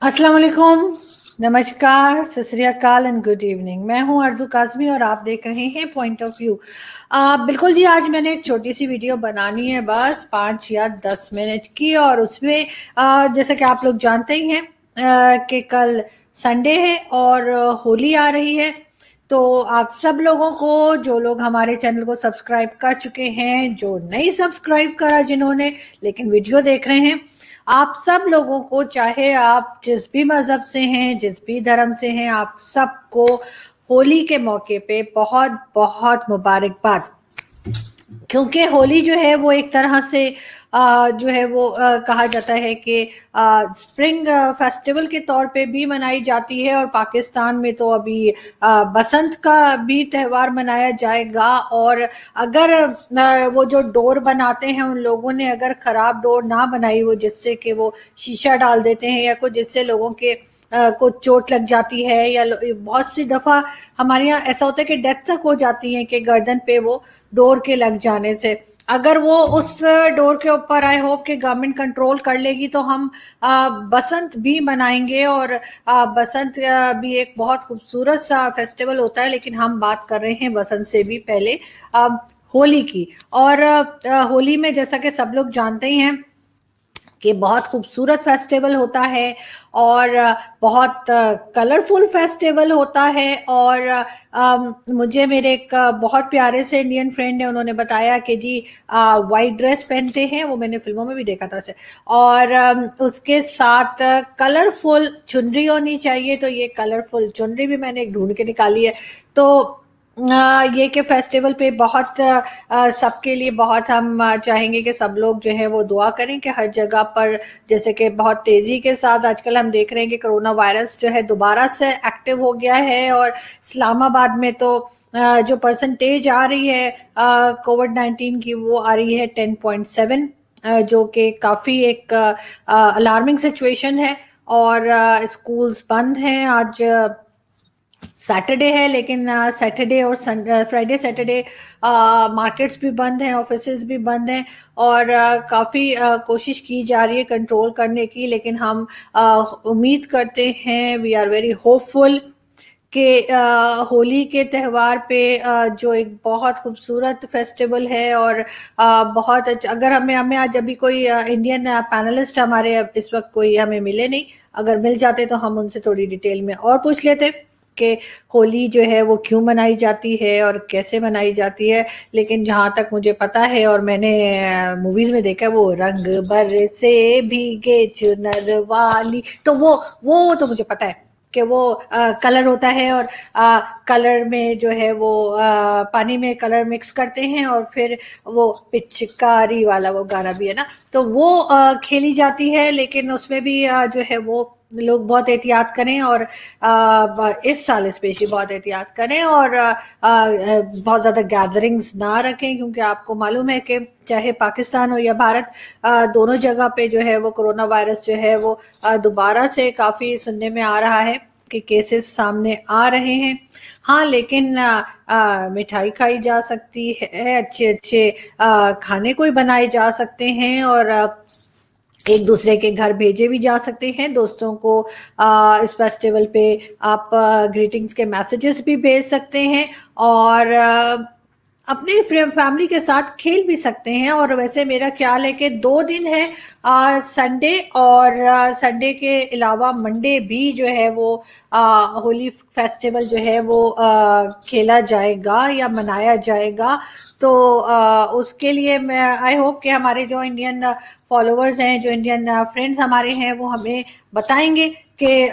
अस्सलाम वालेकुम, नमस्कार, सत श्री अकाल एंड गुड इवनिंग। मैं हूं अर्जू काज़मी और आप देख रहे हैं पॉइंट ऑफ व्यू। बिल्कुल जी, आज मैंने एक छोटी सी वीडियो बनानी है, बस 5 या 10 मिनट की। और उसमें जैसे कि आप लोग जानते ही हैं कि कल संडे है और होली आ रही है। तो आप सब लोगों को, जो लोग हमारे चैनल को सब्सक्राइब कर चुके हैं, जो नहीं सब्सक्राइब करा जिन्होंने, लेकिन वीडियो देख रहे हैं, आप सब लोगों को, चाहे आप जिस भी मजहब से हैं, जिस भी धर्म से हैं, आप सबको होली के मौके पे बहुत बहुत मुबारकबाद। क्योंकि होली जो है वो एक तरह से जो है वो कहा जाता है कि स्प्रिंग फेस्टिवल के तौर पे भी मनाई जाती है। और पाकिस्तान में तो अभी बसंत का भी त्यौहार मनाया जाएगा। और अगर वो जो डोर बनाते हैं, उन लोगों ने अगर खराब डोर ना बनाई, वो जिससे कि वो शीशा डाल देते हैं या कुछ जिससे लोगों के को चोट लग जाती है, या बहुत सी दफा हमारे यहाँ ऐसा होता है कि डेथ तक हो जाती है कि गर्दन पे वो डोर के लग जाने से। अगर वो उस डोर के ऊपर, आई होप कि गवर्नमेंट कंट्रोल कर लेगी, तो हम बसंत भी मनाएंगे। और बसंत भी एक बहुत खूबसूरत सा फेस्टिवल होता है, लेकिन हम बात कर रहे हैं बसंत से भी पहले होली की। और होली में, जैसा कि सब लोग जानते ही हैं, कि बहुत खूबसूरत फेस्टिवल होता है और बहुत कलरफुल फेस्टिवल होता है। और मुझे मेरे एक बहुत प्यारे से इंडियन फ्रेंड है, उन्होंने बताया कि जी वाइट ड्रेस पहनते हैं, वो मैंने फिल्मों में भी देखा था से, और उसके साथ कलरफुल चुनरी होनी चाहिए। तो ये कलरफुल चुनरी भी मैंने एक ढूंढ के निकाली है। तो ये के फेस्टिवल पे बहुत सबके लिए बहुत हम चाहेंगे कि सब लोग जो है वो दुआ करें कि हर जगह पर, जैसे कि बहुत तेजी के साथ आजकल हम देख रहे हैं कि कोरोना वायरस जो है दोबारा से एक्टिव हो गया है। और इस्लामाबाद में तो जो परसेंटेज आ रही है कोविड-19 की, वो आ रही है 10.7, जो कि काफ़ी एक अलार्मिंग सिचुएशन है। और स्कूल्स बंद हैं। आज सैटरडे है, लेकिन सैटरडे और फ्राइडे सैटरडे मार्केट्स भी बंद हैं, ऑफिसेज भी बंद हैं। और काफ़ी कोशिश की जा रही है कंट्रोल करने की, लेकिन हम उम्मीद करते हैं, वी आर वेरी होपफुल कि होली के त्यौहार पे जो एक बहुत खूबसूरत फेस्टिवल है। और बहुत अच्छा, अगर हमें हमें आज अभी कोई इंडियन पैनलिस्ट हमारे इस वक्त कोई हमें मिले नहीं, अगर मिल जाते तो हम उनसे थोड़ी डिटेल में और पूछ लेते कि होली जो है वो क्यों मनाई जाती है और कैसे मनाई जाती है। लेकिन जहाँ तक मुझे पता है और मैंने मूवीज में देखा है, वो रंग बरसे भीगे चुनर वाली, तो वो तो मुझे पता है कि वो कलर होता है। और कलर में जो है वो पानी में कलर मिक्स करते हैं, और फिर वो पिचकारी वाला वो गाना भी है ना, तो वो खेली जाती है। लेकिन उसमें भी जो है वो लोग बहुत एहतियात करें, और इस साल स्पेशली बहुत एहतियात करें, और बहुत ज़्यादा गैदरिंग्स ना रखें, क्योंकि आपको मालूम है कि चाहे पाकिस्तान हो या भारत, दोनों जगह पे जो है वो कोरोना वायरस जो है वो दोबारा से काफ़ी सुनने में आ रहा है कि केसेस सामने आ रहे हैं। हाँ, लेकिन मिठाई खाई जा सकती है, अच्छे अच्छे खाने कोई बनाए जा सकते हैं, और एक दूसरे के घर भेजे भी जा सकते हैं। दोस्तों को इस फेस्टिवल पे आप ग्रीटिंग्स के मैसेजेस भी भेज सकते हैं, और अपने फैमिली के साथ खेल भी सकते हैं। और वैसे मेरा ख्याल है कि 2 दिन है, संडे, और संडे के अलावा मंडे भी जो है वो होली फेस्टिवल जो है वो खेला जाएगा या मनाया जाएगा। तो उसके लिए मैं आई होप कि हमारे जो इंडियन फॉलोअर्स हैं, जो इंडियन फ्रेंड्स हमारे हैं, वो हमें बताएंगे कि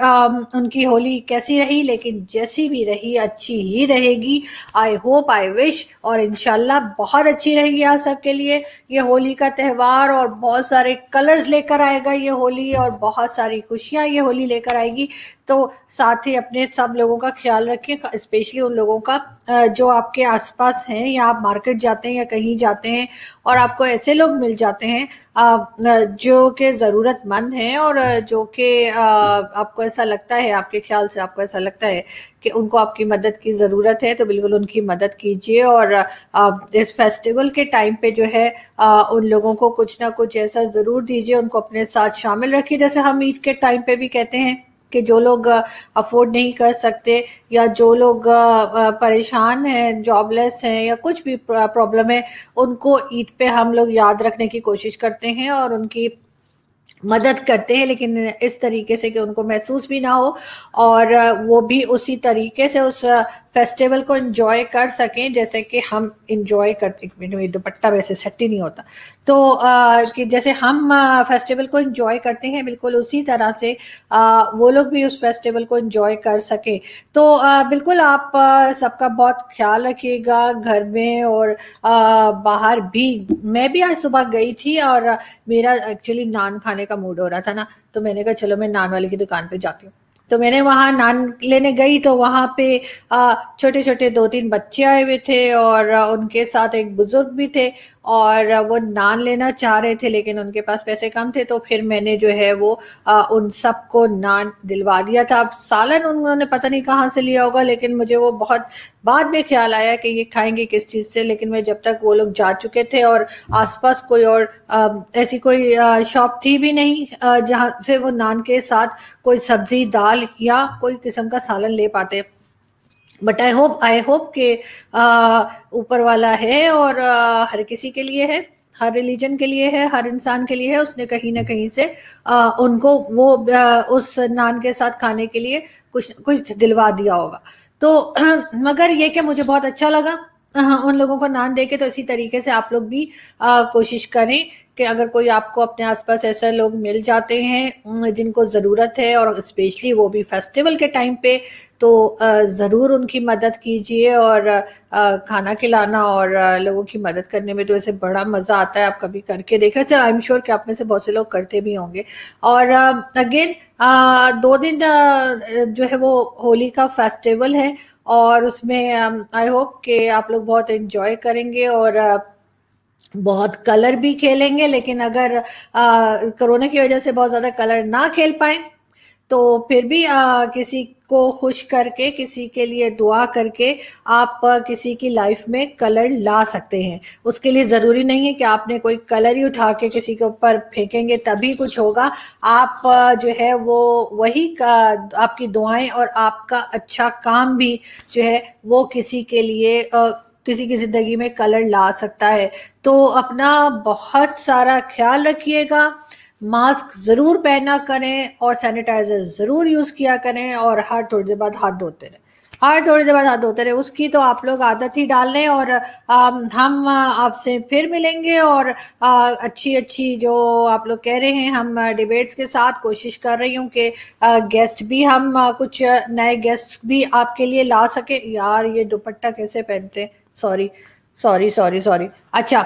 उनकी होली कैसी रही। लेकिन जैसी भी रही, अच्छी ही रहेगी, आई होप, आई विश, और इंशाल्लाह बहुत अच्छी रहेगी आप सबके लिए ये होली का त्यौहार। और बहुत सारे कलर्स लेकर आएगा ये होली, और बहुत सारी खुशियां ये होली लेकर आएगी। तो साथ ही अपने सब लोगों का ख्याल रखें, स्पेशली उन लोगों का जो आपके आसपास हैं, या आप मार्केट जाते हैं या कहीं जाते हैं और आपको ऐसे लोग मिल जाते हैं जो कि ज़रूरतमंद हैं, और जो कि आपको ऐसा लगता है, आपके ख्याल से आपको ऐसा लगता है कि उनको आपकी मदद की ज़रूरत है, तो बिल्कुल उनकी मदद कीजिए। और इस फेस्टिवल के टाइम पे जो है उन लोगों को कुछ ना कुछ ऐसा ज़रूर दीजिए, उनको अपने साथ शामिल रखिए। जैसे हम ईद के टाइम पे भी कहते हैं कि जो लोग अफोर्ड नहीं कर सकते, या जो लोग परेशान हैं, जॉबलेस हैं, या कुछ भी प्रॉब्लम है, उनको ईद पे हम लोग याद रखने की कोशिश करते हैं और उनकी मदद करते हैं, लेकिन इस तरीके से कि उनको महसूस भी ना हो, और वो भी उसी तरीके से उस फेस्टिवल को एंजॉय कर सकें जैसे कि हम एंजॉय करते। दुपट्टा वैसे सेट ही नहीं होता, तो कि जैसे हम फेस्टिवल को एंजॉय करते हैं, बिल्कुल उसी तरह से वो लोग भी उस फेस्टिवल को एंजॉय कर सके। तो बिल्कुल आप सबका बहुत ख्याल रखिएगा, घर में और बाहर भी। मैं भी आज सुबह गई थी और मेरा एक्चुअली नान खाने का मूड हो रहा था ना, तो मैंने कहा चलो मैं नान वाले की दुकान पे जाती हूँ। तो मैंने वहां नान लेने गई, तो वहां पे छोटे छोटे 2-3 बच्चे आए हुए थे, और उनके साथ एक बुजुर्ग भी थे, और वो नान लेना चाह रहे थे, लेकिन उनके पास पैसे कम थे। तो फिर मैंने जो है वो उन सबको नान दिलवा दिया था। अब सालन उन्होंने पता नहीं कहाँ से लिया होगा, लेकिन मुझे वो बहुत बाद में ख्याल आया कि ये खाएंगे किस चीज से, लेकिन मैं जब तक वो लोग जा चुके थे और आसपास कोई और ऐसी कोई शॉप थी भी नहीं जहां से वो नान के साथ कोई सब्जी, दाल या कोई किस्म का सालन ले पाते। बट आई होप के ऊपर वाला है, और हर किसी के लिए है, हर रिलीजन के लिए है, हर इंसान के लिए है। उसने कहीं ना कहीं से उनको वो उस नान के साथ खाने के लिए कुछ कुछ दिलवा दिया होगा। तो मगर ये कि मुझे बहुत अच्छा लगा उन लोगों को नान देके। तो इसी तरीके से आप लोग भी कोशिश करें कि अगर कोई आपको अपने आसपास ऐसे लोग मिल जाते हैं जिनको ज़रूरत है, और स्पेशली वो भी फेस्टिवल के टाइम पे, तो ज़रूर उनकी मदद कीजिए। और खाना खिलाना और लोगों की मदद करने में तो ऐसे बड़ा मज़ा आता है। आप कभी करके देख रहे हैं, आई एम श्योर कि आप में से बहुत से लोग करते भी होंगे। और अगेन 2 दिन जो है वो होली का फेस्टिवल है, और उसमें आई होप कि आप लोग बहुत एंजॉय करेंगे और बहुत कलर भी खेलेंगे। लेकिन अगर कोरोना की वजह से बहुत ज्यादा कलर ना खेल पाए, तो फिर भी किसी को खुश करके, किसी के लिए दुआ करके आप किसी की लाइफ में कलर ला सकते हैं। उसके लिए ज़रूरी नहीं है कि आपने कोई कलर ही उठा के किसी के ऊपर फेंकेंगे तभी कुछ होगा। आप जो है वो वही आपकी दुआएं और आपका अच्छा काम भी जो है वो किसी के लिए किसी की जिंदगी में कलर ला सकता है। तो अपना बहुत सारा ख्याल रखिएगा, मास्क जरूर पहना करें, और सैनिटाइजर जरूर यूज किया करें, और हर थोड़ी देर बाद हाथ धोते रहे, हर थोड़ी देर बाद हाथ धोते रहे। उसकी तो आप लोग आदत ही डाल लें। और हम आपसे फिर मिलेंगे, और अच्छी अच्छी जो आप लोग कह रहे हैं, हम डिबेट्स के साथ कोशिश कर रही हूँ कि गेस्ट भी हम कुछ नए गेस्ट भी आपके लिए ला सके। यार ये दुपट्टा कैसे पहनते हैं, सॉरी सॉरी सॉरी सॉरी। अच्छा,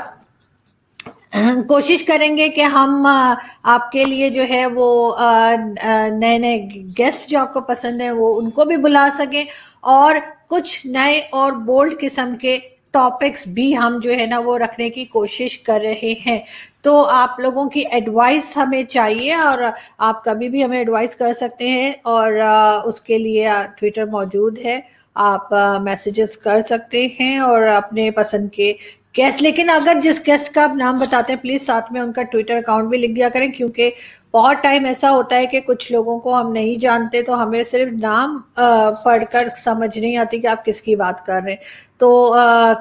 कोशिश करेंगे कि हम आपके लिए जो है वो नए नए गेस्ट जो आपको पसंद है वो उनको भी बुला सकें, और कुछ नए और बोल्ड किस्म के टॉपिक्स भी हम जो है ना वो रखने की कोशिश कर रहे हैं। तो आप लोगों की एडवाइस हमें चाहिए, और आप कभी भी हमें एडवाइस कर सकते हैं, और उसके लिए ट्विटर मौजूद है, आप मैसेजेस कर सकते हैं, और अपने पसंद के गेस्ट। लेकिन अगर जिस गेस्ट का आप नाम बताते हैं, प्लीज साथ में उनका ट्विटर अकाउंट भी लिख दिया करें, क्योंकि बहुत टाइम ऐसा होता है कि कुछ लोगों को हम नहीं जानते, तो हमें सिर्फ नाम पढ़कर समझ नहीं आती कि आप किसकी बात कर रहे हैं। तो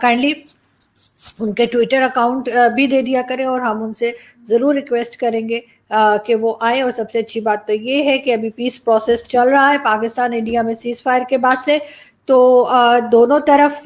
काइंडली उनके ट्विटर अकाउंट भी दे दिया करें, और हम उनसे ज़रूर रिक्वेस्ट करेंगे कि वो आए। और सबसे अच्छी बात तो ये है कि अभी पीस प्रोसेस चल रहा है पाकिस्तान इंडिया में सीज फायर के बाद से, तो दोनों तरफ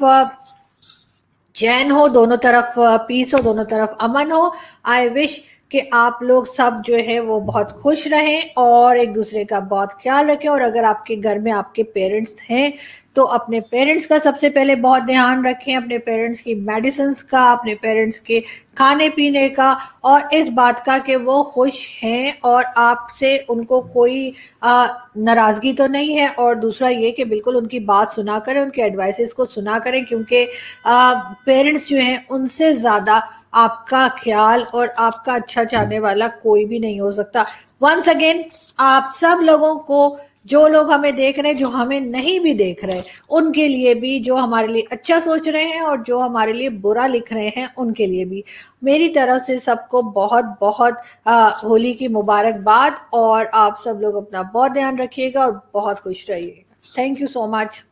चैन हो, दोनों तरफ पीस हो, दोनों तरफ अमन हो। आई विश कि आप लोग सब जो है वो बहुत खुश रहें और एक दूसरे का बहुत ख्याल रखें। और अगर आपके घर में आपके पेरेंट्स हैं तो अपने पेरेंट्स का सबसे पहले बहुत ध्यान रखें, अपने पेरेंट्स की मेडिसिन का, अपने पेरेंट्स के खाने पीने का, और इस बात का कि वो खुश हैं और आपसे उनको कोई नाराज़गी तो नहीं है। और दूसरा ये कि बिल्कुल उनकी बात सुना करें, उनके एडवाइसेस को सुना करें, क्योंकि पेरेंट्स जो हैं उनसे ज़्यादा आपका ख्याल और आपका अच्छा चाहने वाला कोई भी नहीं हो सकता। वंस अगेन आप सब लोगों को, जो लोग हमें देख रहे हैं, जो हमें नहीं भी देख रहे, उनके लिए भी, जो हमारे लिए अच्छा सोच रहे हैं और जो हमारे लिए बुरा लिख रहे हैं, उनके लिए भी मेरी तरफ से सबको बहुत बहुत होली की मुबारकबाद। और आप सब लोग अपना बहुत ध्यान रखिएगा और बहुत खुश रहिएगा। Thank you so much.